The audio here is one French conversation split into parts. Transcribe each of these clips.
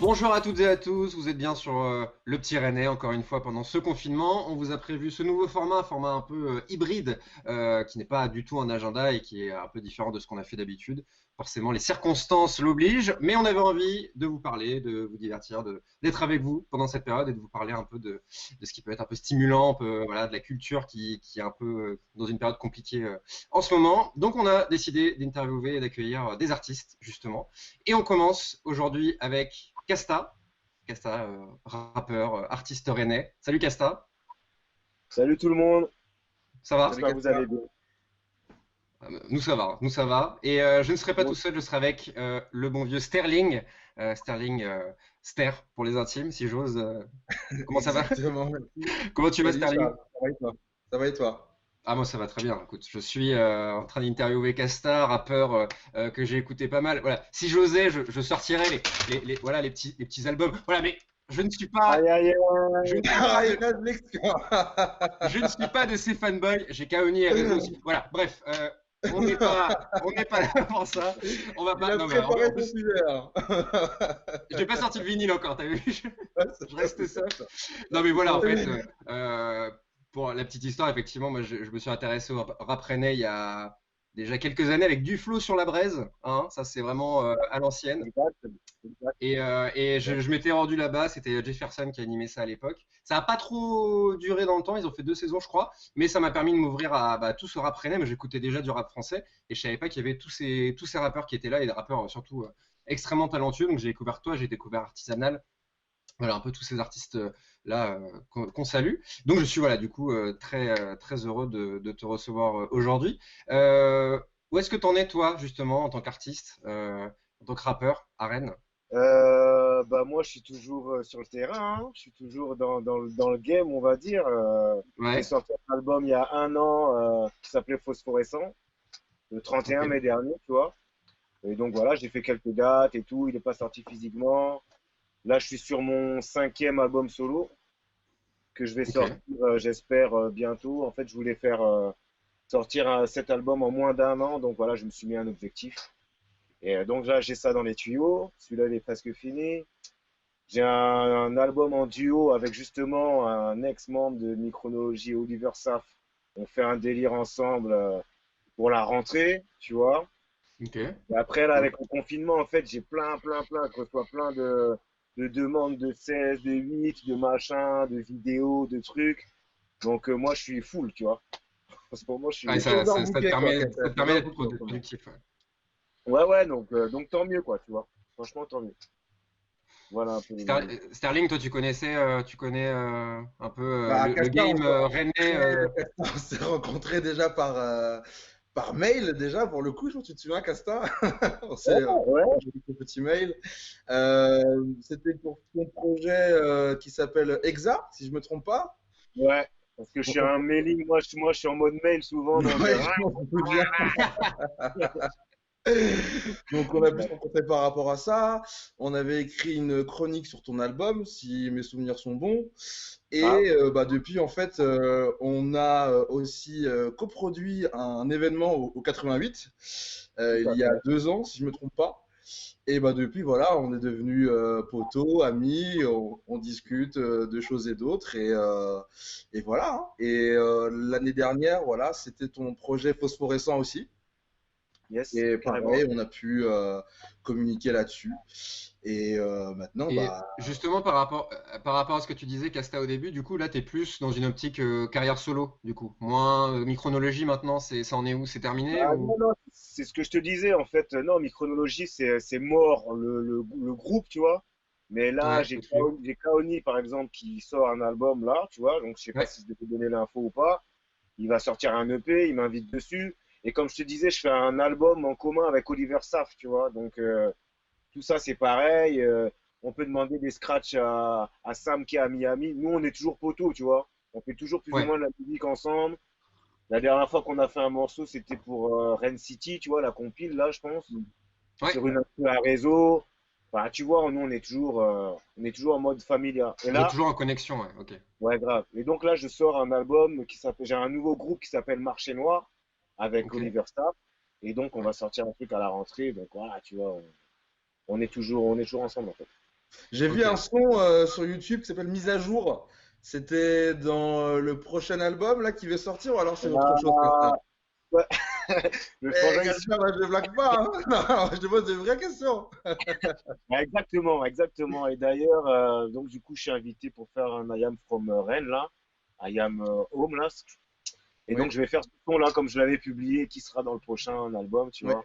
Bonjour à toutes et à tous, vous êtes bien sur Le Petit Rennais, encore une fois pendant ce confinement. On vous a prévu ce nouveau format, un format un peu hybride, qui n'est pas du tout un agenda et qui est un peu différent de ce qu'on a fait d'habitude. Forcément, les circonstances l'obligent, mais on avait envie de vous parler, de vous divertir, d'être avec vous pendant cette période et de vous parler un peu de ce qui peut être un peu stimulant, un peu, voilà, de la culture qui est un peu dans une période compliquée en ce moment. Donc on a décidé d'interviewer et d'accueillir des artistes, justement. Et on commence aujourd'hui avec Casta. Casta, rappeur, artiste rennais. Salut Casta, Salut tout le monde, ça va? Salut j'espère que vous allez Gaspard. bien. Nous ça va, nous ça va. Et je ne serai pas tout Bon, seul, je serai avec le bon vieux Sterling. Sterling, Ster pour les intimes, si j'ose. Comment ça va? Exactement, merci. Comment tu vas Salut Sterling? Charles, ça va et toi? Ça va et toi? Ah moi ça va très bien. Écoute, je suis en train d'interviewer Casta, rappeur que j'ai écouté pas mal. Voilà, si j'osais, je sortirais voilà les petits albums. Voilà, mais je ne suis pas aïe aïe je ne aïe. suis pas Ah, il de reste l'excellent. Je ne suis pas de ces fanboys, j'ai Kaoni et Rezo aussi. Voilà, bref, on n'est pas là pour ça. On va Il pas, a non, mais préparé en son plus, sujet, hein. j'ai pas sorti le vinyle encore, t'as vu? Ouais, c'est Je ça, reste c'est ça, seul. ça. Non, mais voilà, en fait, pour la petite histoire, effectivement, moi, je me suis intéressé au rap rennais il y a déjà quelques années avec Duflo sur la braise, hein, ça c'est vraiment à l'ancienne. Exact, exact. Et je m'étais rendu là-bas, c'était Jefferson qui animait ça à l'époque. Ça a pas trop duré dans le temps, ils ont fait 2 saisons je crois, mais ça m'a permis de m'ouvrir à tout ce rap rennais, mais j'écoutais déjà du rap français et je savais pas qu'il y avait tous ces rappeurs qui étaient là et des rappeurs surtout extrêmement talentueux. Donc j'ai découvert toi, j'ai découvert Artisanal, voilà un peu tous ces artistes là qu'on salue. Donc je suis voilà du coup très heureux de te recevoir aujourd'hui. Euh, Où est-ce que t'en es toi justement en tant qu'artiste, en tant que rappeur à Rennes? Bah moi je suis toujours sur le terrain, hein. Je suis toujours dans le game on va dire. J'ai Ouais, sorti un album il y a un an qui s'appelait Phosphorescent, le 31 mai ok. dernier, tu vois. Et donc voilà, j'ai fait quelques dates et tout, il n'est pas sorti physiquement. Là je suis sur mon cinquième album solo que je vais Ok. sortir j'espère bientôt. En fait je voulais faire sortir cet album en moins d'un an, donc voilà je me suis mis un objectif. Et donc là, j'ai ça dans les tuyaux. Celui-là, il est presque fini. J'ai un album en duo avec justement un ex-membre de Micronologie, Oliver Saf. On fait un délire ensemble pour la rentrée, tu vois. Ok. Et après, là, Cool. avec le confinement, en fait, j'ai je reçois plein de demandes de 16, de 8, de machin, de vidéos, de trucs. Donc, moi, je suis full, tu vois. En ce moment, je Ouais, suis. T'es ça te overbooké, quoi, permet, ça te T'es permet d'être overbooké en ce moment. productif. Ouais. Ouais, ouais, donc tant mieux, quoi, tu vois. Franchement, tant mieux. Voilà un peu les news. Sterling, toi, tu connais un peu Bah, le Castor, game rennais. On s'est rencontrés déjà par mail, déjà, pour le coup, je pense que tu te souviens, Castor? On s'est Ouais, ouais, échangé quelques petits mails. C'était pour ton projet qui s'appelle Exa, si je me trompe pas. ouais. Parce que je On- suis un on- mailing, moi je suis en mode mail souvent, donc Ouais, je m'en doute bien. Donc, on a pu se rencontrer par rapport à ça. On avait écrit une chronique sur ton album, si mes souvenirs sont bons. ah, Et bah, depuis, en fait, on a aussi coproduit un événement au 88, tout il à y a fait. 2 ans, si je me trompe pas. Et bah, depuis, voilà, on est devenus potos, amis, on discute de choses et d'autres. Et voilà, hein. Et l'année dernière, voilà, c'était ton projet phosphorescent aussi. Yes, Et carrément. pareil, on a pu communiquer là-dessus. Et maintenant, Et bah, justement, par rapport à ce que tu disais, Casta, au début, du coup, là, t'es plus dans une optique carrière solo, du coup. Moins Micronologie maintenant, ça en est où? C'est terminé Ah, non, ou? non, c'est ce que je te disais en fait. Non, Micronologie, c'est mort, le groupe, tu vois. Mais là, Ouais, exclu. J'ai Kaoni, par exemple, qui sort un album là, tu vois. Donc, je sais pas Ouais, si je devais donner l'info ou pas. Il va sortir un EP, il m'invite dessus. Et comme je te disais, je fais un album en commun avec Oliver Saf, tu vois. Donc, tout ça, c'est pareil. On peut demander des scratchs à Sam qui est à Miami. Nous, on est toujours poteaux, tu vois. On fait toujours plus ou ouais, moins de la musique ensemble. La dernière fois qu'on a fait un morceau, c'était pour Rain City, tu vois, la compile, là, je pense. ouais. Sur une instru à réseau. Enfin, tu vois, nous, on est toujours en mode familia. Et Vous êtes là, toujours en connexion, ouais, ok. ouais, grave. Et donc là, je sors un album j'ai un nouveau groupe qui s'appelle Marché Noir avec Ok. Oliver Staff. Et donc, on Ouais. va sortir un truc à la rentrée. Donc voilà, tu vois, on est toujours ensemble, en fait. J'ai vu Ok. un son sur YouTube qui s'appelle Mise à jour. C'était dans le prochain album là qui va sortir ou alors c'est autre chose que ça? Ah, ouais. Le Eh, frangin, il Gaspard, moi, je ne blague pas, hein. Non, je te pose de vraies questions. Ouais, exactement, exactement. Et d'ailleurs, donc du coup, je suis invité pour faire un I Am from Rennes là, I Am Home là. Et Oui, donc, je vais faire ce son là comme je l'avais publié, qui sera dans le prochain album, tu oui. vois.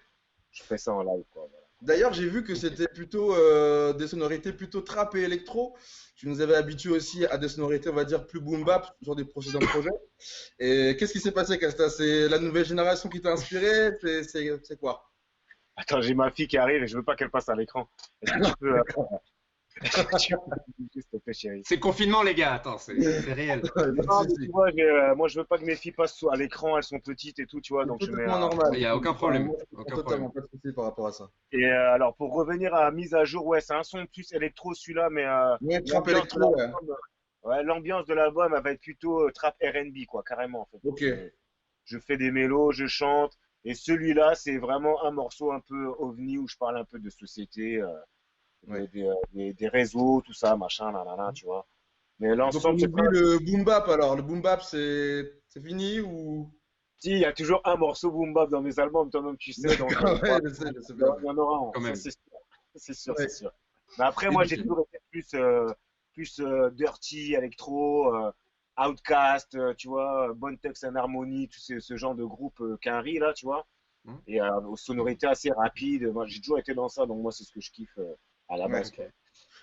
Je ferai ça en live, quoi. Voilà. D'ailleurs, j'ai vu que Ok. c'était plutôt des sonorités plutôt trap et électro. Tu nous avais habitués aussi à des sonorités, on va dire, plus boom bap sur des précédents projets. Et qu'est-ce qui s'est passé, Casta? C'est la nouvelle génération qui t'a inspiré? C'est quoi? Attends, j'ai ma fille qui arrive et je veux pas qu'elle passe à l'écran. Est-ce que tu peux, tu peux s'il te plaît, chérie? C'est le confinement, les gars. Attends, c'est réel. Pas de Non, mais tu souci. vois, moi, je veux pas que mes filles passent à l'écran, elles sont petites et tout, tu vois, C'est donc je mets totalement un. Il normal. n'y a aucun Enfin, problème. moi, je comprends Aucun problème. totalement pas de souci par rapport à ça. Et alors, pour revenir à mise à jour, ouais, c'est un son plus électro celui-là, mais Ouais, trap l'ambiance de électro, ouais. l'album, ouais, l'ambiance de l'album, elle va être plutôt trap R&B, quoi, carrément, en fait. Ok. Je fais des mélos, je chante, et celui-là, c'est vraiment un morceau un peu ovni où je parle un peu de société, Ouais. des réseaux, tout ça, machin, là, là, là, tu vois. Mais Donc on l'ensemble, c'est oublie pas. le boom bap alors. Le boom bap, c'est fini ou? Si, il y a toujours un morceau boom bap dans mes albums, toi-même, tu sais, donc D'accord, ouais, voilà, je sais il bien. y en aura un, Quand ça, même. c'est sûr. C'est sûr, c'est Ouais. sûr. Mais après, Et moi, du j'ai coup, toujours été plus dirty, électro, Outcast, tu vois, Bone Thugs and Harmony, ce genre de groupe qu'Henry, là, tu vois, Hmm. et aux sonorités assez rapides. Moi, j'ai toujours été dans ça, donc moi, c'est ce que je kiffe à la ouais. base, Ok. quoi.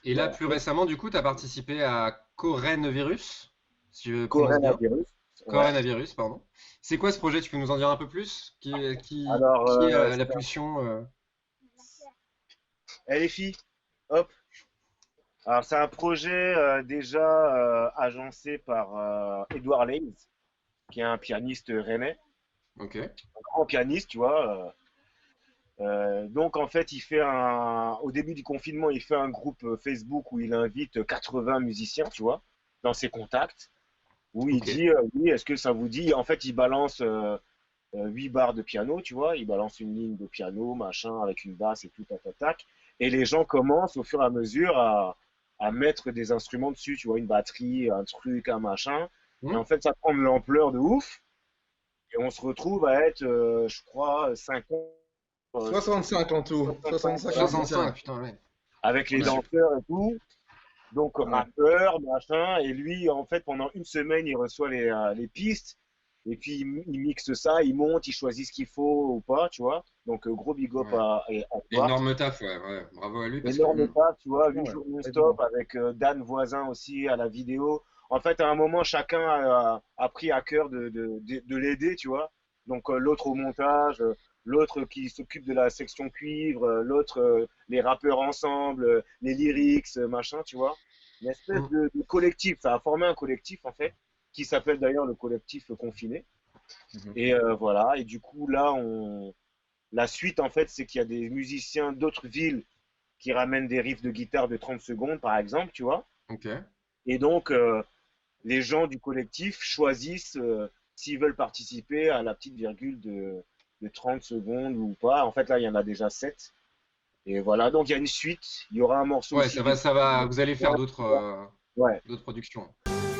Et là, Voilà. plus récemment, du coup, tu as participé à Coronavirus, si je prononce bien. Coronavirus, ouais. Coronavirus, pardon. C'est quoi ce projet? Tu peux nous en dire un peu plus? Alors, Qui est la pulsion eh, les filles, hop. Alors, c'est un projet déjà agencé par Edouard Leys, qui est un pianiste rennais, Ok. un grand pianiste, tu vois. Donc, en fait, au début du confinement, il fait un groupe Facebook où il invite 80 musiciens, tu vois, dans ses contacts, où il Ok. dit, oui, est-ce que ça vous dit? En fait, il balance 8 barres de piano, tu vois, il balance une ligne de piano, machin, avec une basse et tout, tac, tac, tac. Et les gens commencent au fur et à mesure à mettre des instruments dessus, tu vois, une batterie, un truc, un machin. Et Hmm. en fait, ça prend de l'ampleur de ouf. Et on se retrouve à être, je crois, 50, 65 en tout. 65, 65 voilà, Soixante-cinq, musiciens. putain, ouais. avec les Ouais. danseurs et tout. Donc, Ouais. rappeur, machin. Et lui, en fait, pendant une semaine, il reçoit les pistes. Et puis, il mixe ça, il monte, il choisit ce qu'il faut ou pas, tu vois. Donc, gros big up Ouais. à Edward. Énorme taf, ouais, ouais. Bravo à lui parce que. Énorme pas, tu vois, Ah 8 ouais, jours pas non-stop évident. avec Dan Voisin aussi à la vidéo. En fait, à un moment, chacun a pris à cœur de l'aider, tu vois. Donc, l'autre au montage, l'autre qui s'occupe de la section cuivre, l'autre, les rappeurs ensemble, les lyrics, machin, tu vois. Une espèce Hmm. de collectif. Ça a formé un collectif, en fait, qui s'appelle d'ailleurs le collectif Confiné. Mhm. Et voilà. Et du coup, là, la suite, en fait, c'est qu'il y a des musiciens d'autres villes qui ramène des riffs de guitare de 30 secondes, par exemple, tu vois. Ok. Et donc, les gens du collectif choisissent s'ils veulent participer à la petite virgule de 30 secondes ou pas. En fait, là, il y en a déjà 7. Et voilà, donc il y a une suite. Il y aura un morceau Ouais, aussi ça va, du. ça va. Vous allez faire d'autres Ouais. d'autres productions.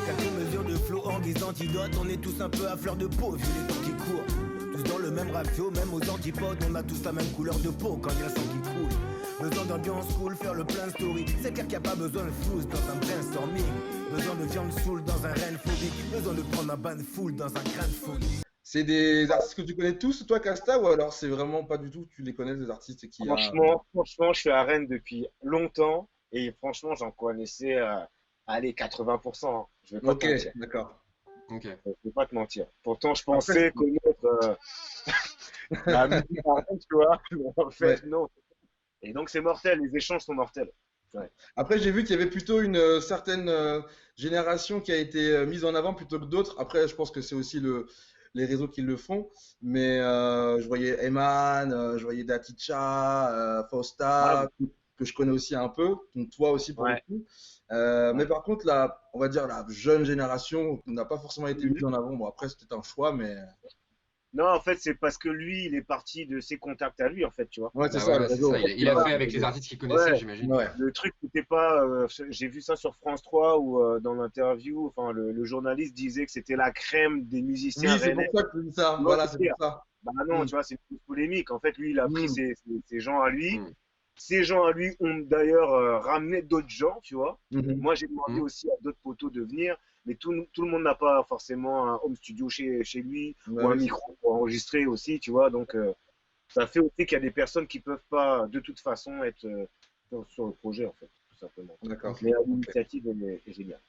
Quelques mesures de flow en guise d'antidote, on est tous un peu à fleur de peau vu les temps qui courent. Tous dans le même ratio, même aux antipodes, on a tous la même couleur de peau quand il y a le sang qui coule. Besoin d'ambiance cool, faire le plein story. C'est clair qu'il n'y a pas besoin de flouze dans un brainstorming. Besoin de viande saoule dans un reine phobique. Besoin de prendre un bain de foule dans un grain de folie. C'est des artistes que tu connais tous, toi, Casta, ou alors c'est vraiment pas du tout, tu les connais, des artistes qui a. Franchement, je suis à Rennes depuis longtemps et franchement, j'en connaissais, allez, 80%, hein. Je vais pas te Ok, mentir. d'accord. Ok. Je vais pas te mentir. Pourtant, je Après, pensais connaître la musique à Rennes, tu vois, mais en ouais. fait, non. Et donc, c'est mortel, les échanges sont mortels. Ouais. Après, j'ai vu qu'il y avait plutôt une certaine génération qui a été mise en avant plutôt que d'autres. Après, je pense que c'est aussi les réseaux qui le font. Mais je voyais Eman, je voyais Daticha, Ah, Fausta, que je connais aussi un peu. Donc toi aussi pour le ouais, coup. Mais ouais. par contre, on va dire la jeune génération n'a pas forcément été mise Mhm. en avant. Bon, après, c'était un choix, mais. Non, en fait, c'est parce que lui, il est parti de ses contacts à lui, en fait, tu vois. Ouais, c'est Bah ça, le voilà, c'est réseau. ça. Il a fait avec les artistes qu'il connaissait, Ouais, j'imagine. Ouais. le truc n'était pas. J'ai vu ça sur France 3 où dans l'interview, enfin, le journaliste disait que c'était la crème des Oui, musiciens c'est pour rennais. ça que je dis ça. Tu vois ce Voilà, que je c'est veux pour dire? ça. Bah non, Hmm. tu vois, c'est une polémique. En fait, lui, il a pris Hmm. ses gens à lui. Hmm. Ces gens à lui ont d'ailleurs ramené d'autres gens, tu vois. Mhm. Moi, j'ai demandé Hmm. aussi à d'autres poteaux de venir, mais tout le monde n'a pas forcément un home studio chez lui Bah ou un oui, c'est micro pour enregistrer aussi, tu vois. Donc, ça fait aussi qu'il y a des personnes qui peuvent pas, de toute façon, être sur le projet, en fait, tout simplement. d'accord. Mais Ok. l'initiative est géniale.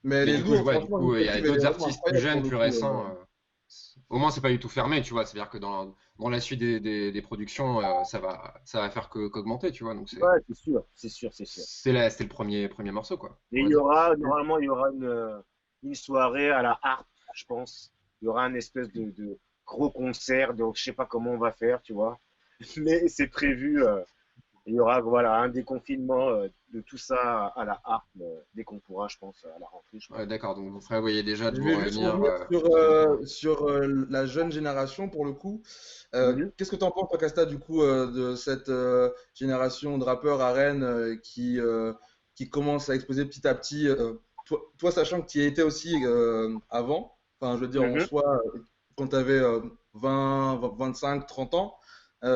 Mais elle Mais est du coup, je lourde, vois, du franchement, coup, il y a l'initiative, elle est d'autres vraiment artistes plus incroyable pour jeunes, le plus coup. récents. Au moins, c'est pas du tout fermé, tu vois. C'est-à-dire que dans la suite des productions, ça va faire qu'augmenter, tu vois. Donc Ouais, c'est sûr, c'est sûr, c'est sûr. c'était le premier morceau, quoi, Et on il va y dire. aura, normalement, il y aura une soirée à la harpe, je pense. Il y aura un espèce de gros concert, donc je sais pas comment on va faire, tu vois. Mais c'est prévu. Il y aura, voilà, un déconfinement de tout ça à la harpe dès qu'on pourra, je pense, à la rentrée, je Ouais, pense. d'accord, donc vous prévoyez déjà de Je vous vais juste réunir revenir très bientôt. sur la jeune génération pour le coup. Mhm. Qu'est-ce que tu en penses, toi, Casta, du coup, de cette génération de rappeurs à Rennes qui commence à exploser petit à petit toi, sachant que tu y étais aussi avant, enfin, je veux dire, en Mhm. soi, quand tu avais 20, 25, 30 ans,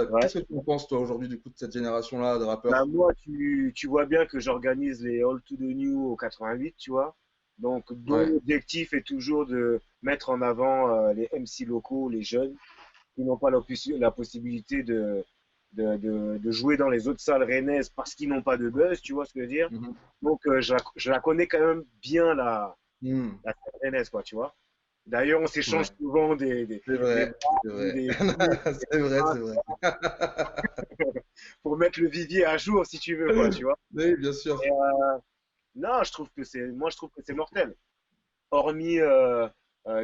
Ouais. qu'est-ce que tu en penses, toi, aujourd'hui, du coup, de cette génération-là de Bah, rappeurs? moi, tu vois bien que j'organise les All to the New au 88, tu vois. Donc, dont Ouais, l'objectif est toujours de mettre en avant les MC locaux, les jeunes, qui n'ont pas la possibilité de jouer dans les autres salles rennaises parce qu'ils n'ont pas de buzz, tu vois ce que je veux dire? Mhm. Donc, je la connais quand même bien, Hmm. la scène rennaise, quoi, tu vois. D'ailleurs, on s'échange ouais. souvent C'est des vrai, bras c'est ou vrai. des clips C'est vrai, c'est vrai. pour mettre le vivier à jour, si tu veux, quoi, tu vois. Oui, bien sûr. Et, non, moi, je trouve que c'est mortel. Hormis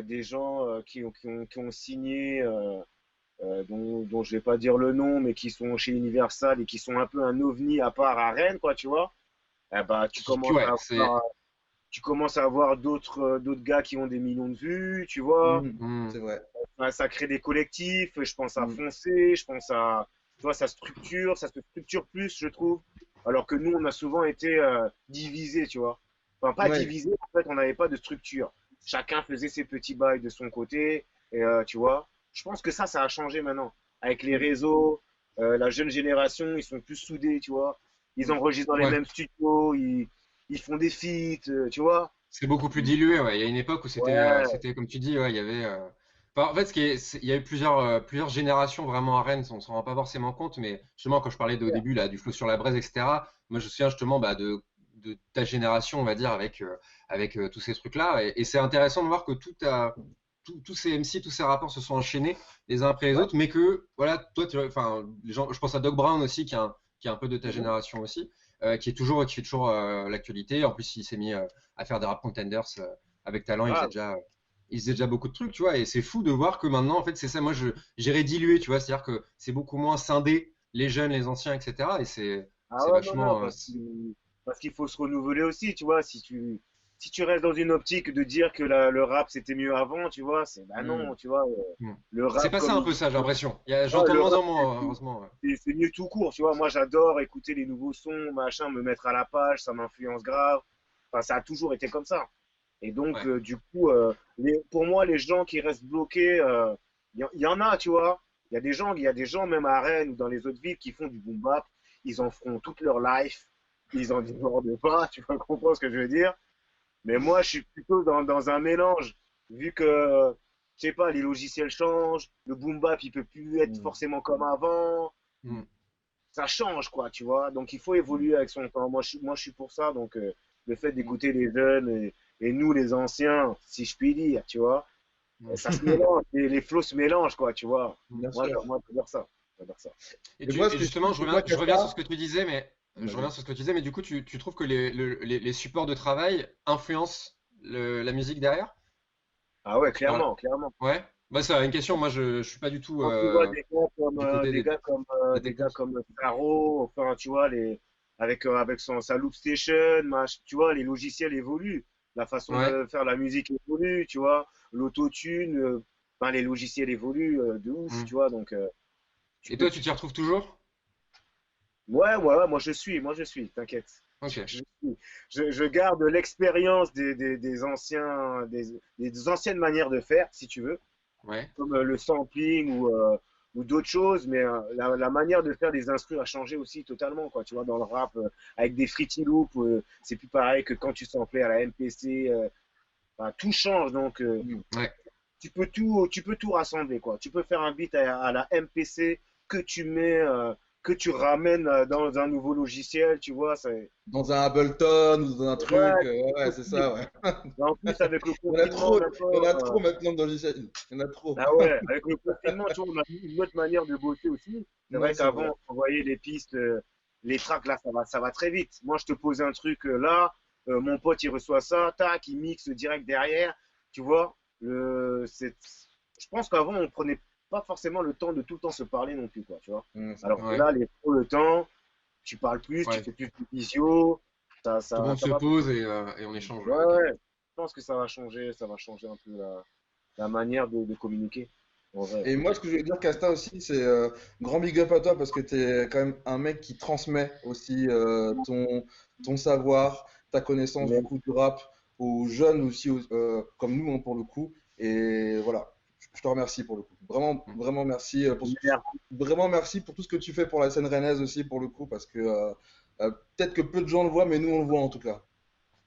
des gens qui ont signé, dont je vais pas dire le nom, mais qui sont chez Universal et qui sont un peu un ovni à part à Rennes, quoi, tu vois. Eh bah, Ouais, c'est. tu commences à avoir d'autres gars qui ont des millions de vues, tu vois. Mhm. Hmm. C'est vrai. Enfin, ça crée des collectifs. Je pense à Mhm. Foncé, je pense à, tu vois, ça se structure plus, je trouve. Alors que nous, on a souvent été divisés, tu vois. Enfin, pas Ouais. divisés, en fait, on n'avait pas de structure. Chacun faisait ses petits bails de son côté, et tu vois. Je pense que ça a changé maintenant. Avec les réseaux, la jeune génération, ils sont plus soudés, tu vois. Ils enregistrent dans les Ouais, mêmes studios, ils font des feats, tu vois. c'est beaucoup plus dilué, ouais. Il y a une époque où Ouais, c'était comme tu dis, ouais, il y avait. Enfin, en fait, il y a eu plusieurs générations vraiment à Rennes, on s'en rend pas forcément compte, mais justement, quand je parlais au début là, du flot sur la braise, etc., moi je me souviens justement bah, de ta génération, on va dire, avec tous ces trucs-là. Et c'est intéressant de voir que tous ces MC, tous ces rappeurs se sont enchaînés les uns après les ouais. autres, mais que, voilà, toi, enfin, les gens, je pense à Doc Brown aussi, qui est un peu de ta Mhm. génération aussi, qui fait toujours l'actualité. En plus, il s'est mis à faire des rap contenders avec talent. Ah, Il faisait déjà beaucoup de trucs, tu vois. Et c'est fou de voir que maintenant, en fait, c'est ça. Moi, j'irais diluer, tu vois. C'est-à-dire que c'est beaucoup moins scindé, les jeunes, les anciens, etc. Et ah c'est ouais, non, non, vachement. parce qu'il faut se renouveler aussi, tu vois. Si tu restes dans une optique de dire que le rap c'était mieux avant, tu vois, bah Hmm. non, tu vois. Hmm. Le C'est rap passé comme un peu ça, j'ai l'impression. ouais, J'entends de le moins rap en moins, heureusement. Ouais. c'est mieux tout court, tu vois. Moi j'adore écouter les nouveaux sons, machin, me mettre à la page, ça m'influence grave. Enfin, ça a toujours été comme ça. Et donc, Ouais. du coup, pour moi, les gens qui restent bloqués, il y en a, tu vois. Il y a des gens même à Rennes ou dans les autres villes qui font du boom bap. Ils en feront toute leur life. Ils en débordent pas, tu vas comprendre ce que je veux dire. Mais moi, je suis plutôt dans un mélange. Vu que, je sais pas, les logiciels changent, le boom bap, il peut plus être Hmm. forcément comme avant. Hmm. Ça change, quoi, tu vois. Donc, il faut évoluer avec son temps. Moi, je suis pour ça. Donc, le fait d'écouter les jeunes et nous, les anciens, si je puis dire, tu vois, Hmm. ça se mélange. Les flots se mélangent, quoi, tu vois. Bien Moi, sûr. j'adore ça. J'adore ça. Et, Et moi, ce et que je justement, trouve, c'est quoi, je reviens sur Casta? ce que tu disais, mais Vas-y. du coup, tu trouves que les supports de travail influencent la musique derrière? Ah ouais, Dans la- clairement, clairement. Ouais? Bah, c'est une question. Moi, je suis pas du tout Quand tu vois des gars comme du côté des de gars comme la des gars technique. comme Caro, enfin tu vois avec sa loop station, tu vois les logiciels évoluent, la façon Ouais. de faire la musique évolue, tu vois, l'autotune. enfin, les logiciels évoluent de ouf, Hmm. tu vois. Donc, tu Et peux. toi, tu t'y retrouves toujours? Ouais, moi je suis, t'inquiète. Ok. Je garde l'expérience des anciennes manières de faire, si tu veux, Ouais. comme le sampling ou d'autres choses, mais la manière de faire des instrus a changé aussi totalement, quoi. Tu vois, dans le rap, avec des Fruity Loops, c'est plus pareil que quand tu samplais à la MPC. Enfin, tout change, donc Ouais. tu peux tout rassembler, quoi. Tu peux faire un beat à la MPC que tu mets, que tu ramènes dans un nouveau logiciel, tu vois. Dans un Ableton ou dans un truc, Ouais, ouais, c'est ça, ouais. et en plus, avec le Il y en a confinement trop, il y en maintenant, a trop maintenant de logiciels. Il y en a trop. ah ouais, avec le confinement, tu vois, on a mis une autre manière de bosser aussi. C'est Non, vrai c'est qu'avant, vrai. on voyait les pistes, les tracks, là, ça va très vite. Moi, je te pose un truc là, mon pote, il reçoit ça, tac, il mixe direct derrière, tu vois. Je pense qu'avant, on prenait pas forcément le temps de tout le temps se parler non plus, quoi, tu vois. C'est Alors vrai. que Ouais. là, les pros, le temps, tu parles plus, tu Ouais. fais plus de visio, Tout le monde ça se va. pose et on échange. Ouais, Ok. ouais. Je pense que ça va changer un peu la manière de communiquer. En vrai. Et moi, ce Ok. que je voulais dire, Casta aussi, c'est grand big up à toi parce que tu es quand même un mec qui transmet aussi ton savoir, ta connaissance du Mais, coup du rap aux jeunes aussi, comme nous hein, pour le coup. Et voilà, je te remercie pour le coup. Vraiment, Hmm. vraiment merci mais, vraiment merci pour tout ce que tu fais pour la scène rennaise aussi pour le coup parce que peut-être que peu de gens le voient, mais nous on le voit en tout cas.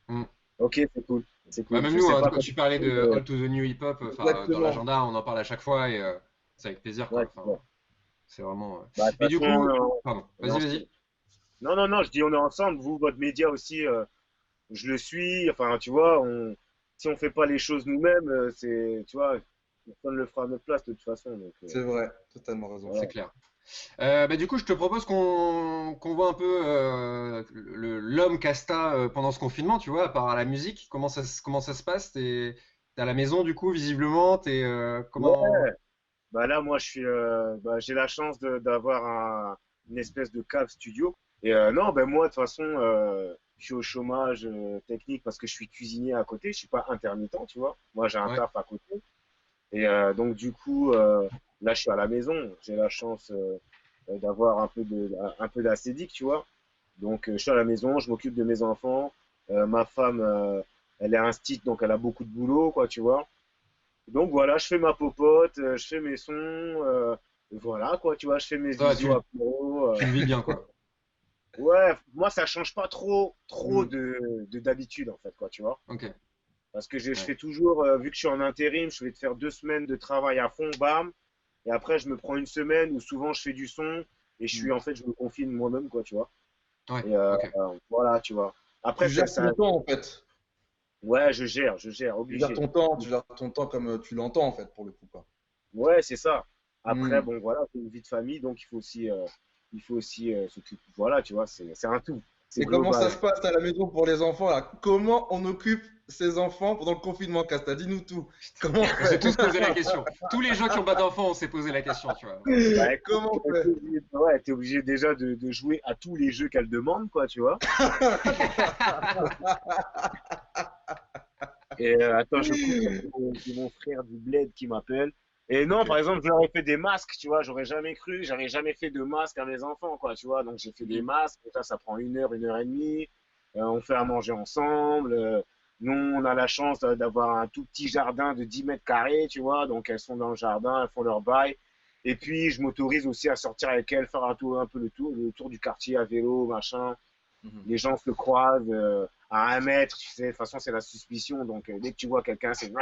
Hmm. ok, c'est cool. C'est Bah, cool. même Je nous, sais hein, pas quand comment. tu parlais de Mais, All to the New Hip Hop, enfin, dans Exactement. l'agenda, on en parle à chaque fois et c'est avec plaisir, quoi. ouais, Enfin, c'est ça. c'est vraiment. Bah, de toute Mais du façon, coup, pardon, on est vas-y, ensemble. vas-y. Non, je dis on est ensemble. Vous, votre média aussi, je le suis. Enfin, tu vois, si on fait pas les choses nous-mêmes, tu vois, personne ne le fera à notre place de toute façon. Donc, C'est vrai, totalement raison. C'est voilà. clair. Bah, du coup, je te propose qu'on voit un peu l'homme Casta pendant ce confinement, tu vois, à part à la musique. Comment ça se passe? T'es à la maison, du coup, visiblement. Comment. Ouais. Bah là, moi, j'ai la chance d'avoir une espèce de cave studio. Et non, ben moi, de toute façon, je suis au chômage technique parce que je suis cuisinier à côté. Je suis pas intermittent, tu vois. Moi, j'ai un Ouais, taf à côté. Et donc, du coup, là, je suis à la maison. J'ai la chance d'avoir un peu d'acédique, tu vois. Donc, je suis à la maison, je m'occupe de mes enfants. Ma femme, elle est instite, donc elle a beaucoup de boulot, quoi, tu vois. Donc voilà, je fais ma popote, je fais mes sons, voilà quoi, tu vois, je fais mes ça va, visios apéro. tu le vis bien, quoi. Ouais, moi ça change pas trop Mm. d'habitude en fait, quoi, tu vois. Ok, Parce que je ouais. fais toujours, vu que je suis en intérim, je vais te faire 2 semaines de travail à fond, bam, et après je me prends une semaine où souvent je fais du son et Mm. je me confine moi-même, quoi, tu vois. Ouais, Et ok. voilà, tu vois. Après, Tu gères ton temps en fait. ouais, je gère, Tu gères obligé. ton temps, tu gères ton temps comme tu l'entends en fait pour le coup quoi. Ouais, c'est ça. Après, Hmm. bon, voilà, c'est une vie de famille, donc il faut aussi s'occuper. Voilà, tu vois, c'est un tout. C'est Et comment ça global. se passe à la maison pour les enfants là? Comment on occupe ses enfants pendant le confinement, Casta? Dis-nous tout. Comment on On s'est fait? tous posé la question. Tous les gens qui n'ont pas d'enfants, on s'est posé la question, tu vois. Bah, écoute, Comment on fait? t'es obligé déjà de jouer à tous les jeux qu'elle demande, quoi, tu vois. Et attends, je coupe parce que j'ai mon frère du bled qui m'appelle. Et non, par Ok. exemple, j'aurais fait des masques, tu vois, j'aurais jamais cru, j'avais jamais fait de masque à mes enfants, quoi, tu vois. Donc j'ai fait des Hmm. masques, et ça prend 1 heure et demie. On fait à manger ensemble. Nous, on a la chance d'avoir un tout petit jardin de 10 mètres carrés, tu vois. Donc elles sont dans le jardin, elles font leur bail. Et puis, je m'autorise aussi à sortir avec elles, faire un peu le tour du quartier à vélo, machin. Mhm. Les gens se croisent à 1 mètre, tu sais. De toute façon, c'est la suspicion. Donc, dès que tu vois quelqu'un, c'est.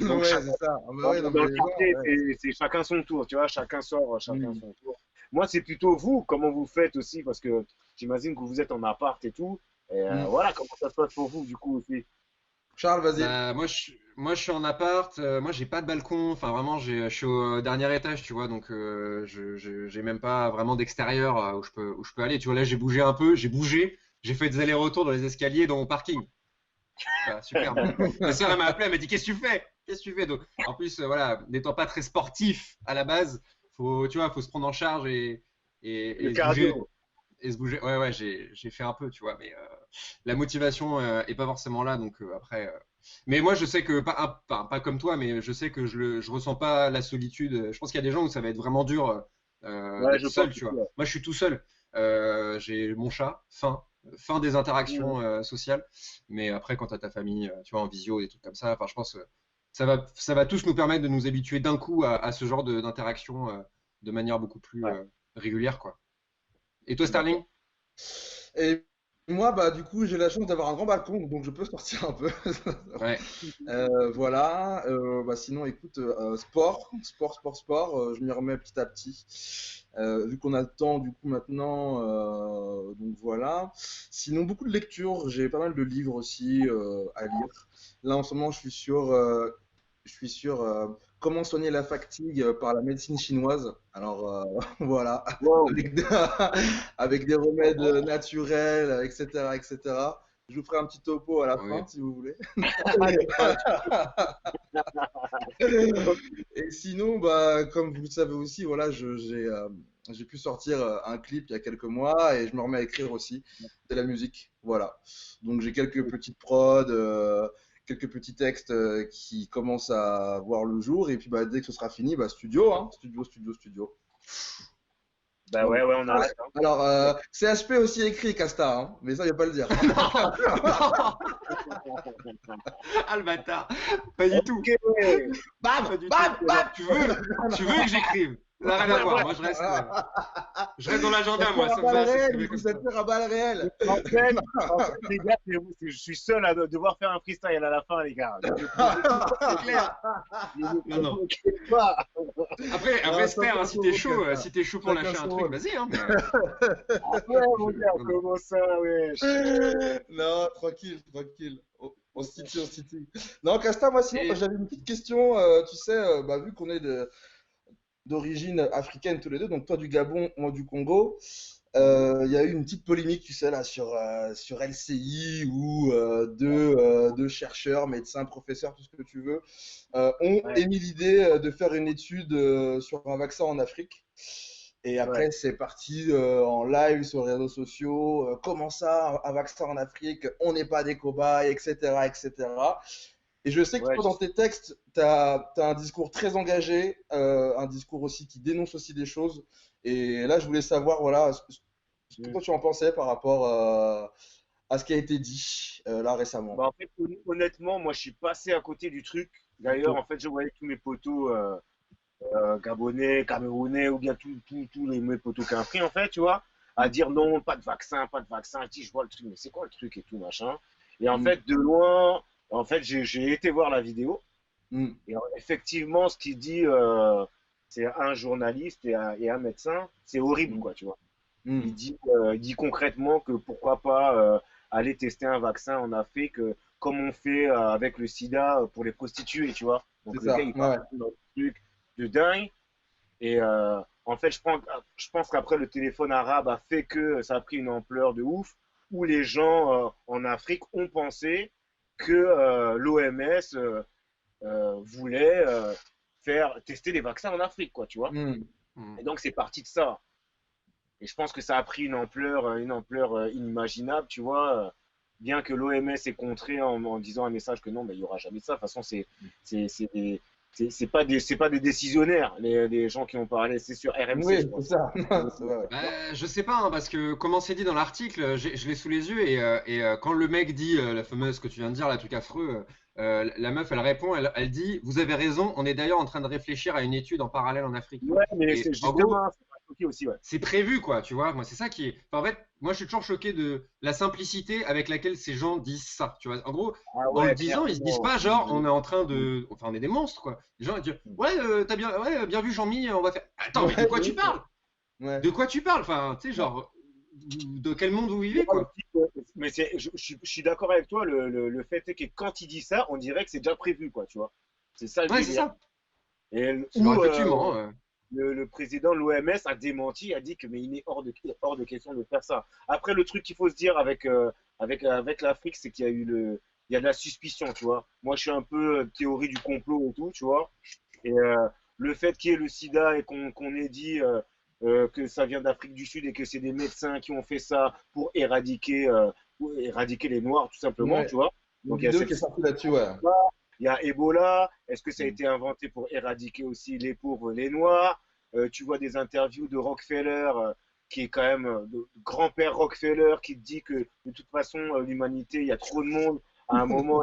Donc, Ouais, c'est ça. Ah bah ouais, non, mais dans le les gens, quartier, ouais. c'est chacun son tour, tu vois. Chacun sort, chacun Hmm. son tour. Moi, c'est plutôt vous, comment vous faites aussi, parce que j'imagine que vous êtes en appart et tout. Et Hmm. voilà, comment ça se passe pour vous, du coup, aussi. Charles, vas-y. Bah, moi, je suis en appart. Moi, j'ai pas de balcon. Enfin, vraiment, je suis au dernier étage, tu vois. Donc, j'ai même pas vraiment d'extérieur où je peux aller. Tu vois, là, j'ai bougé un peu. J'ai bougé. J'ai fait des allers-retours dans les escaliers, dans mon parking. Bah, super. Ma soeur, elle m'a appelé. Elle m'a dit, qu'est-ce que tu fais? Qu'est-ce que tu fais? Donc, en plus, voilà, n'étant pas très sportif à la base, tu vois, faut se prendre en charge Le et se bouger. cardio. Et se bouger. Ouais, j'ai fait un peu, tu vois. Mais la motivation est pas forcément là. Donc, après. Mais moi, je sais que, pas comme toi, mais je sais que je ressens pas la solitude. Je pense qu'il y a des gens où ça va être vraiment dur Ouais, d'être je seul, pense tu aussi, vois. ouais. Moi, je suis tout seul. J'ai mon chat, fin des interactions sociales. Mais après, quand tu as ta famille, tu vois, en visio, des trucs comme ça, enfin, je pense que ça va tous nous permettre de nous habituer d'un coup à ce genre d'interaction de manière beaucoup plus Ouais, régulière, quoi. Et je toi, suis d'accord. Sterling? Et moi, bah, du coup, j'ai la chance d'avoir un grand balcon, donc je peux sortir un peu. Ouais. Voilà. Bah, sinon, écoute, sport. Je m'y remets petit à petit. Vu qu'on a le temps, du coup, maintenant. Donc voilà. Sinon, beaucoup de lectures. J'ai pas mal de livres aussi à lire. Là, en ce moment, je suis sur comment soigner la fatigue par la médecine chinoise. Alors, voilà. Wow. Avec des, avec des remèdes naturels, etc., etc. Je vous ferai un petit topo à la Oui. fin, si vous voulez. Allez, Et sinon, bah, comme vous le savez aussi, voilà, j'ai pu sortir un clip il y a quelques mois et je me remets à écrire aussi de la musique. Voilà. Donc j'ai quelques petites prods, quelques petits textes qui commencent à voir le jour. Et puis bah, dès que ce sera fini, bah, studio, hein, studio. bah Donc, ouais, ouais, on voilà. arrête, hein. Alors, CHP aussi écrit Casta, hein, mais ça, il ne va pas le dire. Non, non. Ah, le bâtard. Pas du tout. Ok, ouais. Bam, Pas du tout. bam, bam. Tu veux que j'écrive? Ça n'a rien à voir. Moi, je reste dans l'agenda, moi. Ça me Balle va, c'est réelle, privé du coup, comme ça ça. tire à balles réelles. En fait, les gars, je suis seul à devoir faire un freestyle à la fin, les gars. C'est clair. Ne me Non, non. provoquez pas. Après, Ster, hein, si t'es chaud, pour Chacun lâcher un son truc, rôle. vas-y, hein. Mais, Ouais, mon gars, non, non. comment ça, wesh? Non, tranquille. On se titille. Non, Casta, moi, sinon, Et j'avais une petite question. Tu sais, bah, vu qu'on est d'origine africaine tous les deux, donc toi du Gabon, moi du Congo, il y a eu une petite polémique, tu sais, là, sur LCI où deux chercheurs, médecins, professeurs, tout ce que tu veux, ont Ouais, émis l'idée de faire une étude sur un vaccin en Afrique. Et ouais, après, c'est parti en live sur les réseaux sociaux. Comment ça, un vaccin en Afrique? On n'est pas des cobayes, etc., etc. Et je sais que ouais. toi, dans tes textes, tu as un discours très engagé, un discours aussi qui dénonce aussi des choses. Et là, je voulais savoir, voilà, ce que Mm. toi tu en pensais par rapport à ce qui a été dit là récemment. Bah, en fait, honnêtement, moi, je suis passé à côté du truc. D'ailleurs, en fait, je voyais tous mes potos gabonais, camerounais, ou bien tous mes potos qu'un en fait, tu vois, à dire non, pas de vaccin, pas de vaccin. Je dis, je vois le truc, mais c'est quoi le truc et tout, machin. Et en Mm, fait, de loin, en fait, j'ai été voir la vidéo. mm, Et effectivement, ce qu'il dit, c'est un journaliste et un médecin, c'est horrible, mm, quoi, tu vois. mm. Il dit concrètement que pourquoi pas aller tester un vaccin en Afrique, comme on fait avec le sida pour les prostituées, tu vois. C'est Donc le gars, ça, il ouais. parle dans un truc de dingue. Et en fait, je pense qu'après, le téléphone arabe a fait que ça a pris une ampleur de ouf, où les gens en Afrique ont pensé que l'OMS voulait faire tester des vaccins en Afrique, quoi, tu vois. Mm. Hmm. Et donc, c'est parti de ça. Et je pense que ça a pris une ampleur inimaginable, tu vois. Bien que l'OMS ait contré en disant un message que non, mais il n'y aura jamais de ça. De toute façon, c'est pas des décisionnaires, les gens qui ont parlé. C'est sur RMC, je Oui, crois. c'est ça. C'est vrai, ouais. Je sais pas, hein, parce que comment c'est dit dans l'article, je l'ai sous les yeux et quand le mec dit la fameuse que tu viens de dire, la truc affreux, la meuf elle répond, elle dit, vous avez raison, on est d'ailleurs en train de réfléchir à une étude en parallèle en Afrique. Ouais, mais Et c'est en gros, justement, c'est pas choqué aussi, ouais. c'est prévu quoi, tu vois. Moi c'est ça qui est. Enfin, en fait, moi je suis toujours choqué de la simplicité avec laquelle ces gens disent ça, tu vois. En gros, Ah en le ouais, disant, ils se disent clairement. pas genre on est en train de, enfin on est des monstres quoi. Les gens ils disent ouais t'as bien, ouais bien vu Jean-Mi, on va faire. Attends mais de Ouais, quoi tu oui, parles? ouais. De quoi tu parles? Enfin, tu sais, genre, de quel monde vous vivez, Moi quoi? aussi, mais je suis d'accord avec toi. Le fait est que quand il dit ça, on dirait que c'est déjà prévu, quoi, tu vois. C'est ça le Ouais, c'est délire. ça. Et Alors, où effectivement, le président de l'OMS a démenti, a dit que mais il est hors de question de faire ça. Après, le truc qu'il faut se dire avec l'Afrique, c'est qu'il y a il y a de la suspicion, tu vois. Moi, je suis un peu théorie du complot et tout, tu vois. Et le fait qu'il y ait le sida et qu'on ait dit que ça vient d'Afrique du Sud et que c'est des médecins qui ont fait ça pour éradiquer les Noirs, tout simplement, Ouais. tu vois. Une Donc il y a vidéo cette qui est sortie là-dessus, ouais. il y a Ebola. Est-ce que ça a été inventé pour éradiquer aussi les pauvres, les noirs? Tu vois des interviews de Rockefeller, qui est quand même de grand-père Rockefeller, qui te dit que de toute façon, l'humanité, il y a trop de monde. À un moment,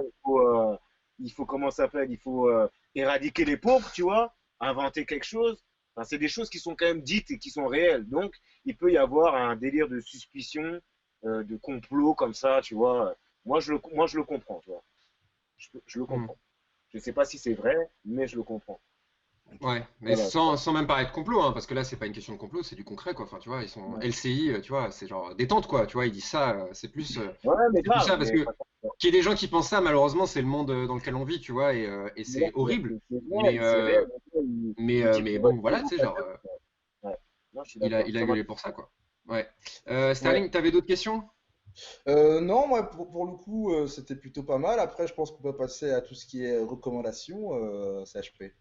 il faut comment ça s'appelle? Il faut éradiquer les pauvres, tu vois, inventer quelque chose. Enfin, c'est des choses qui sont quand même dites et qui sont réelles. Donc, il peut y avoir un délire de suspicion, de complot comme ça, tu vois. Moi, je le comprends, tu vois. Je le Hmm. comprends. Je ne sais pas si c'est vrai, mais je le comprends. Ouais, mais Voilà. sans même paraître complot, hein, parce que là, c'est pas une question de complot, c'est du concret, quoi. Enfin, tu vois, ils sont Ouais, LCI, tu vois, c'est genre détente, quoi. Tu vois, ils disent ça, ouais, mais c'est plus grave. ça, parce que qu'il y ait des gens qui pensent ça, malheureusement, c'est le monde dans lequel on vit, tu vois, et Mais là, c'est horrible. c'est Mais, réel, c'est réel. Il dit mais qu'on va bon, tuer voilà, tu sais, la genre, terre. Ouais. Non, je suis il a, d'accord. il a Ça m'a gueulé pour ça, quoi. Ouais. Ouais. Sterling, t'avais d'autres questions? Non, moi, pour le coup, c'était plutôt pas mal. Après, je pense qu'on peut passer à tout ce qui est recommandations, CHP.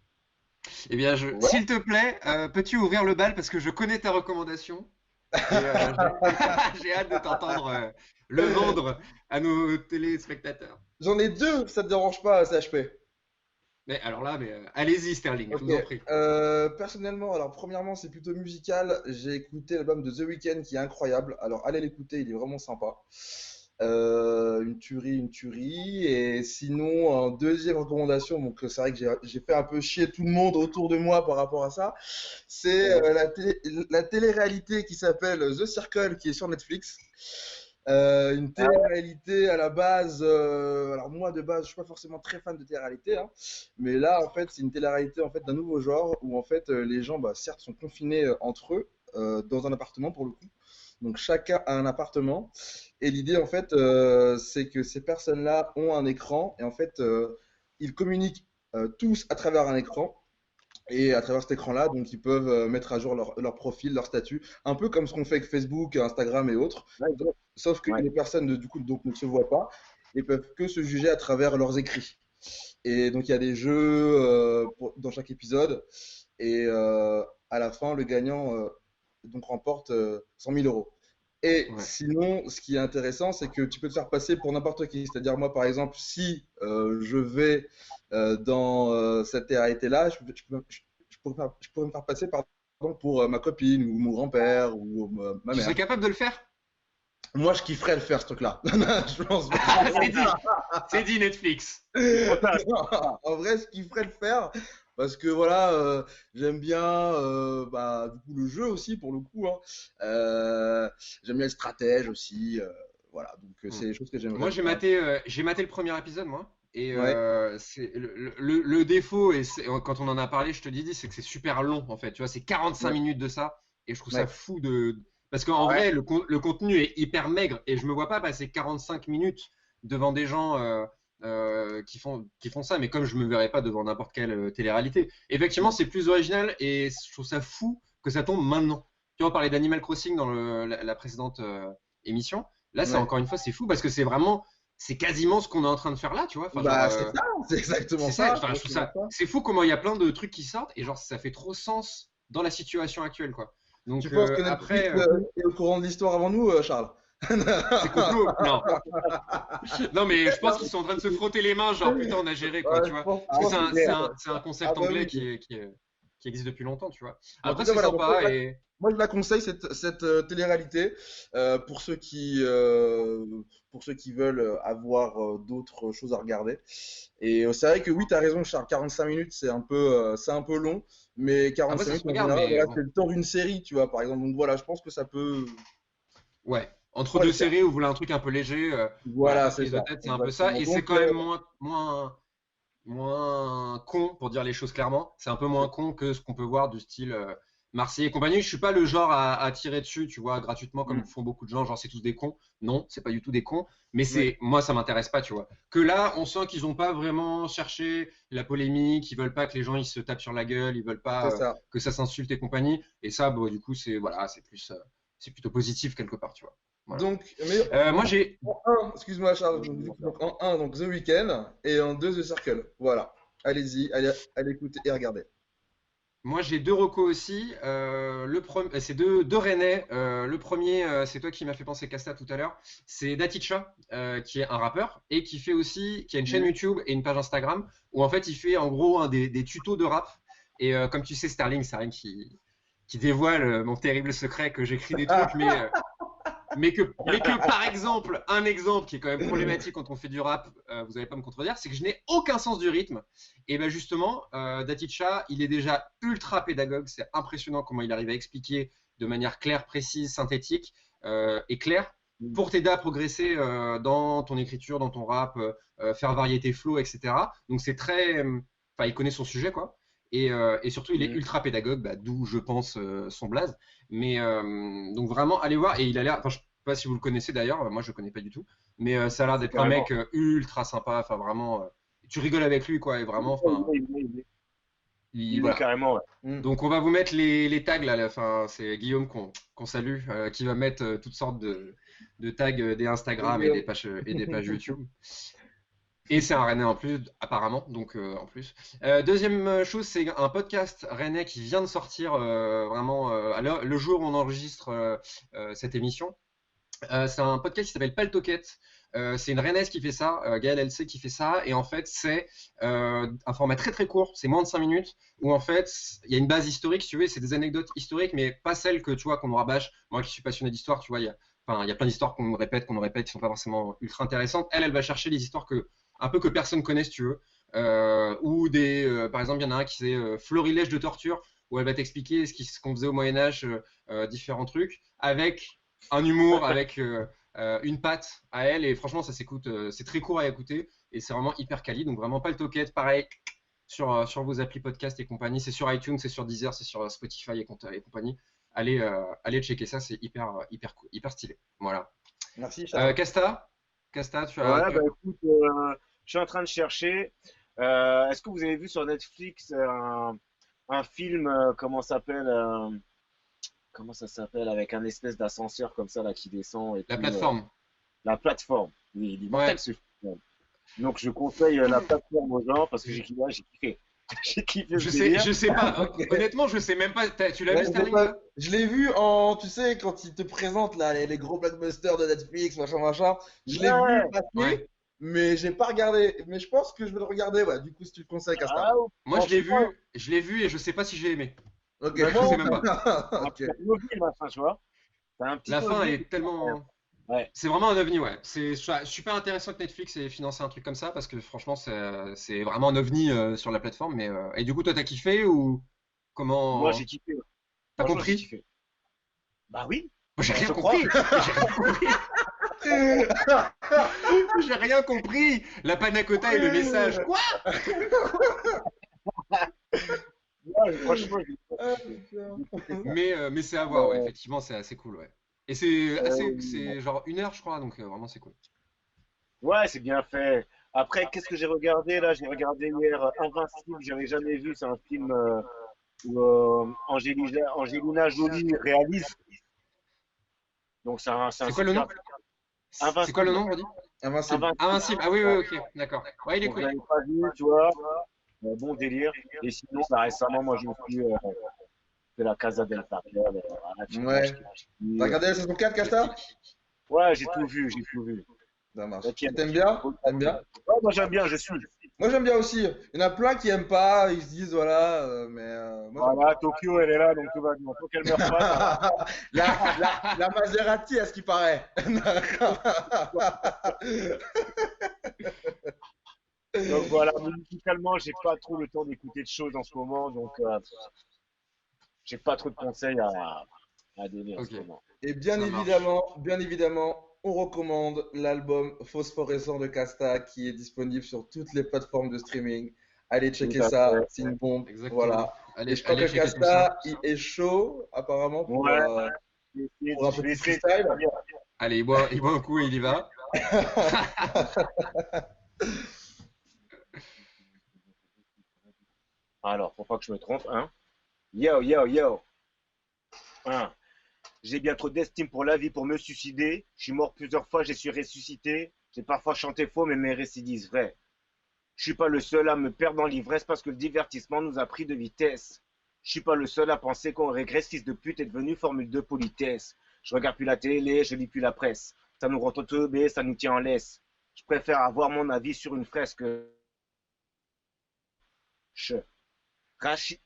Eh bien, Ouais. s'il te plaît, peux-tu ouvrir le bal parce que je connais ta recommandation et j'ai hâte de t'entendre le vendre à nos téléspectateurs. J'en ai deux, ça te dérange pas, CHP? Mais alors là, allez-y, Sterling, je Ok. vous en prie. Personnellement, alors premièrement, c'est plutôt musical. J'ai écouté l'album de The Weeknd qui est incroyable. Alors allez l'écouter, il est vraiment sympa. Une tuerie, une tuerie. Et sinon, en deuxième recommandation, donc c'est vrai que j'ai fait un peu chier tout le monde autour de moi par rapport à ça. C'est Ouais. la télé-réalité qui s'appelle The Circle qui est sur Netflix. Une Ah ouais. télé-réalité à la base. Alors moi de base, je suis pas forcément très fan de télé-réalité, hein, mais là en fait c'est une télé-réalité en fait d'un nouveau genre où en fait les gens, bah, certes sont confinés entre eux dans un appartement pour le coup. Donc chacun a un appartement et l'idée en fait c'est que ces personnes-là ont un écran et en fait ils communiquent tous à travers un écran. Et à travers cet écran-là, donc ils peuvent mettre à jour leur profil, leur statut, un peu comme ce qu'on fait avec Facebook, Instagram et autres. Ouais, exact. Sauf que Ouais. les personnes, du coup, donc, ne se voient pas et peuvent que se juger à travers leurs écrits. Et donc, il y a des jeux dans chaque épisode. Et à la fin, le gagnant donc remporte 100 000 euros. Et Ouais. sinon, ce qui est intéressant, c'est que tu peux te faire passer pour n'importe qui. C'est-à-dire, moi, par exemple, si je vais dans cette réalité-là, je pourrais me faire passer pardon, pour ma copine ou mon grand-père ou ma Tu serais mère. capable de le faire? Moi, je kifferais le faire, ce truc-là. Je pense C'est dit, c'est dit Netflix. En vrai, je kifferais le faire parce que voilà, j'aime bien bah, du coup, le jeu aussi pour le coup, hein. J'aime bien le stratège aussi. Voilà, donc Hmm. c'est des choses que j'aimerais Moi, faire. j'ai maté le premier épisode, moi. Et Ouais, c'est le défaut, et quand on en a parlé, je te l'ai dit, c'est que c'est super long, en fait. Tu vois, c'est 45 ouais, minutes de ça. Et je trouve ça ouais. fou parce qu'en Ouais, vrai, le contenu est hyper maigre. Et je me vois pas passer 45 minutes devant des gens qui font ça. Mais comme je me verrais pas devant n'importe quelle télé-réalité. Effectivement, c'est plus original. Et je trouve ça fou que ça tombe maintenant. Tu vois, on parlait d'Animal Crossing dans la précédente émission. Là, c'est ouais. encore une fois, c'est fou parce que c'est quasiment ce qu'on est en train de faire là, tu vois. Enfin, genre, Bah, c'est ça, c'est exactement c'est ça. ça. Enfin, C'est je trouve exactement ça, ça. c'est fou comment il y a plein de trucs qui sortent et genre ça fait trop sens dans la situation actuelle, quoi. Tu Donc penses que Netflix après, est au courant de l'histoire avant nous, Charles? c'est complot. Non, non, mais je pense qu'ils sont en train de se frotter les mains, genre putain, on a géré, quoi, Ouais, tu je vois. pense, Parce que je pense que c'est un ah concept bah anglais oui. qui existe depuis longtemps, tu vois. En tout Après, cas, c'est voilà. Donc, sympa et moi, je la conseille cette télé-réalité pour ceux qui veulent avoir d'autres choses à regarder. Et c'est vrai que oui, tu as raison, Charles. 45 minutes, c'est un peu long, mais après 45 ça se minutes en regarde, général, mais voilà, bon, c'est le temps d'une série, tu vois, par exemple. Donc voilà, je pense que ça peut, ouais. Entre pourrait deux le faire. séries, vous voulez un truc un peu léger, voilà, Voilà, pas c'est prise de ça, tête, c'est un peu ça. exactement. Et c'est Donc, quand même moins con, pour dire les choses clairement. C'est un peu moins con que ce qu'on peut voir du style Marseille et compagnie. Je suis pas le genre à tirer dessus, tu vois, gratuitement, comme hmm, font beaucoup de gens, genre c'est tous des cons. Non, c'est pas du tout des cons. Mais ouais, moi, ça m'intéresse pas, tu vois. Que là, on sent qu'ils ont pas vraiment cherché la polémique, ils veulent pas que les gens ils se tapent sur la gueule, ils veulent c'est pas ça. que ça s'insulte et compagnie. Et ça, bon, du coup, c'est plutôt positif quelque part, tu vois. Voilà. Donc, mais Moi, j'ai en un, excuse-moi Charles, donc en un, donc The Weeknd, et en deux, The Circle. Voilà. Allez-y, allez écouter et regardez. Moi, j'ai deux recos aussi. C'est deux Rennais. Le premier, c'est toi qui m'as fait penser Casta tout à l'heure. C'est Daticha, qui est un rappeur et qui a une chaîne Mhm. YouTube et une page Instagram où en fait il fait en gros des tutos de rap. Et comme tu sais, Sterling, c'est rien qui dévoile mon terrible secret que j'écris des trucs, mais que par exemple, un exemple qui est quand même problématique quand on fait du rap, vous n'allez pas me contredire, c'est que je n'ai aucun sens du rythme. Et ben justement, Daticha, il est déjà ultra pédagogue. C'est impressionnant comment il arrive à expliquer de manière claire, précise, synthétique et claire pour t'aider à progresser dans ton écriture, dans ton rap, faire varier tes flows, etc. Donc c'est très, enfin, il connaît son sujet quoi. Et surtout, il est Mhm. ultra pédagogue, bah, d'où je pense son blaze. Mais donc vraiment, allez voir. Et il a l'air, enfin, je sais pas si vous le connaissez d'ailleurs, moi je le connais pas du tout, mais ça a l'air d'être un Carrément. mec ultra sympa. Enfin vraiment, tu rigoles avec lui quoi. Et vraiment, enfin, Il est voilà. carrément, ouais. Mm. Donc on va vous mettre les tags là. Enfin, c'est Guillaume qu'on salue, qui va mettre toutes sortes de tags des Instagram et des pages YouTube. Et c'est un Rennais en plus, apparemment, donc en plus. Deuxième chose, c'est un podcast Rennais qui vient de sortir vraiment le jour où on enregistre cette émission. C'est un podcast qui s'appelle Paltoquette. C'est une Rennaise qui fait ça, Gaël LC qui fait ça, et en fait c'est un format très très court, c'est moins de 5 minutes, où en fait il y a une base historique, si tu veux, c'est des anecdotes historiques, mais pas celles que tu vois qu'on nous rabâche. Moi qui suis passionné d'histoire, tu vois, enfin, il y a plein d'histoires qu'on nous répète, qui sont pas forcément ultra intéressantes. Elle va chercher les histoires un peu que personne connaît, si tu veux, ou par exemple il y en a un qui c'est Florilège de torture, où elle va t'expliquer ce qu'on faisait au Moyen Âge, différents trucs, avec un humour, avec une patte à elle, et franchement ça s'écoute, c'est très court à écouter et c'est vraiment hyper quali. Donc vraiment pas le toquette, pareil sur vos applis podcast et compagnie, c'est sur iTunes, c'est sur Deezer, c'est sur Spotify et compagnie. Allez checker ça, c'est hyper cool, hyper stylé. Voilà. Merci, Charles. Casta, Ouais, bah écoute, je suis en train de chercher. Est-ce que vous avez vu sur Netflix un film, comment ça s'appelle, avec un espèce d'ascenseur comme ça là qui descend et la tout. plateforme. La plateforme. Oui, il est Ouais. mortel ce film. Donc je conseille la plateforme aux gens parce que j'ai kiffé. J'ai kiffé ce délire. Je sais pas. Ok. Honnêtement, je sais même pas. Tu l'as Ouais, vu Sterling là je l'ai vu en, tu sais, quand ils te présentent là, les gros blockbusters de Netflix, machin, machin. Je l'ai Ouais. vu passer, Ouais. mais j'ai pas regardé. Mais je pense que je vais le regarder, ouais. Du coup, si tu le conseilles, Casta. Ah, Moi franchement, je l'ai vu et je sais pas si j'ai aimé. Ok. bah Je moi, sais même pas. Ok. c'est un ovni la fin, tu vois. C'est un petit La fin ovni. est tellement. Ouais. C'est vraiment un ovni, ouais. C'est super intéressant que Netflix ait financé un truc comme ça parce que franchement, c'est vraiment un ovni sur la plateforme. Et du coup, toi, t'as kiffé ou Moi j'ai comment? kiffé. Ouais. T'as Franchement, j'ai compris? kiffé. Bah oui, Moi, j'ai bah, rien je crois. compris. J'ai rien compris. J'ai rien compris. La panna cotta et le message. Quoi? Ouais, franchement, Ah, putain. Mais c'est à voir, ouais. Euh, Effectivement, c'est assez cool, ouais. Et c'est euh, genre 1 heure, je crois, donc vraiment c'est cool. ouais, c'est bien fait. Après, qu'est-ce que j'ai regardé là? J'ai regardé hier Invincible, j'avais jamais vu. C'est un film où Angelina Jolie réalise. Donc c'est un C'est quoi le nom? super C'est quoi le Invincible. nom, redit? Invincible. Invincible. Invincible. Ah oui, oui, ok, d'accord. Ouais, il est Donc je cool. l'avais pas vu, tu vois. Bon délire. Et sinon, bah, récemment, moi, je me suis fait la Casa del Papel. Voilà, Ouais. T'as regardé la saison 4, Casta? Ouais, j'ai tout vu, j'ai tout vu. Ça marche. Ok. T'aimes bien? T'aimes bien? Ouais, moi, j'aime bien, je suis. Moi, j'aime bien aussi. Il y en a plein qui aiment pas, ils se disent, voilà, mais moi, j'aime Voilà, Tokyo, elle est là, donc tout va bien. Faut qu'elle meure pas. Ça va. la Maserati, à ce qui paraît. Donc voilà, musicalement, j'ai pas trop le temps d'écouter de choses en ce moment, donc j'ai pas trop de conseils à donner en Ok, ce moment. Et ça marche. bien évidemment, on recommande l'album Phosphorescent de Casta qui est disponible sur toutes les plateformes de streaming. Allez Tout checker à ça, fait. c'est une bombe. Exactement. Voilà. Et Allez, je crois allez que checker tout ça. Casta, il est chaud apparemment Ouais, pour un je vais petit essayer de freestyle. faire bien. Allez, il boit un coup et il y va. Alors, faut pas que je me trompe, hein. Yo, yo, yo. Hein. J'ai bien trop d'estime pour la vie pour me suicider. Je suis mort plusieurs fois, j'ai su ressusciter. J'ai parfois chanté faux, mais mes récits disent vrai. Je suis pas le seul à me perdre dans l'ivresse parce que le divertissement nous a pris de vitesse. Je suis pas le seul à penser qu'on régresse, fils de pute est devenu formule de politesse. Je regarde plus la télé, je lis plus la presse. Ça nous rend teubés, ça nous tient en laisse. Je préfère avoir mon avis sur une fresque.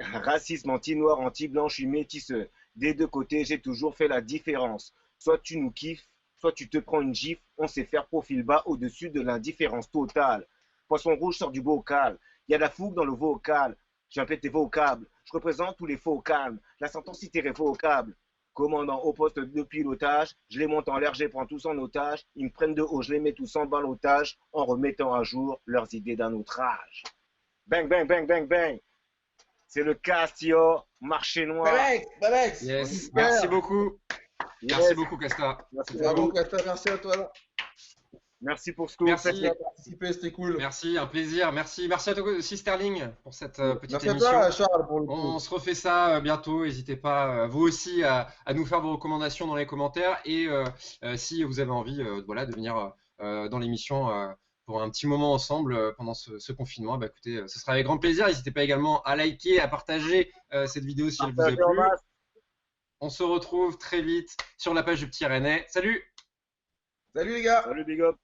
Racisme anti-noir, anti-blanc, je suis métisseux. Des deux côtés, j'ai toujours fait la différence. Soit tu nous kiffes, soit tu te prends une gifle. On sait faire profil bas au-dessus de l'indifférence totale. Poisson rouge sort du bocal. Il y a de la fougue dans le vocal. J'ai un pété vocable. Je représente tous les faux calmes. La sentence est irrévocable. Commandant au poste de pilotage, je les monte en l'air, je les prends tous en otage. Ils me prennent de haut, je les mets tous en ballottage en remettant à jour leurs idées d'un autre âge. Bang, bang, bang, bang, bang. C'est le Castillo, marché noir. Alex, Yes, super. merci beaucoup. Yes. Merci beaucoup, Casta. Merci, C'est bon, Kata, merci à toi. merci pour ce que vous Merci. faites. Merci à participer, c'était cool. Merci, un plaisir. Merci à toi aussi, Sterling, pour cette petite Merci à émission. toi, Charles, pour le On coup. se refait ça bientôt. N'hésitez pas, vous aussi, à nous faire vos recommandations dans les commentaires. Et si vous avez envie voilà, de venir dans l'émission pour un petit moment ensemble pendant ce confinement, bah, écoutez, ce sera avec grand plaisir. N'hésitez pas également à liker, à partager cette vidéo si elle vous a Partagez en plu. masse. On se retrouve très vite sur la page du Petit Rennais. Salut! Salut les gars. Salut, big up.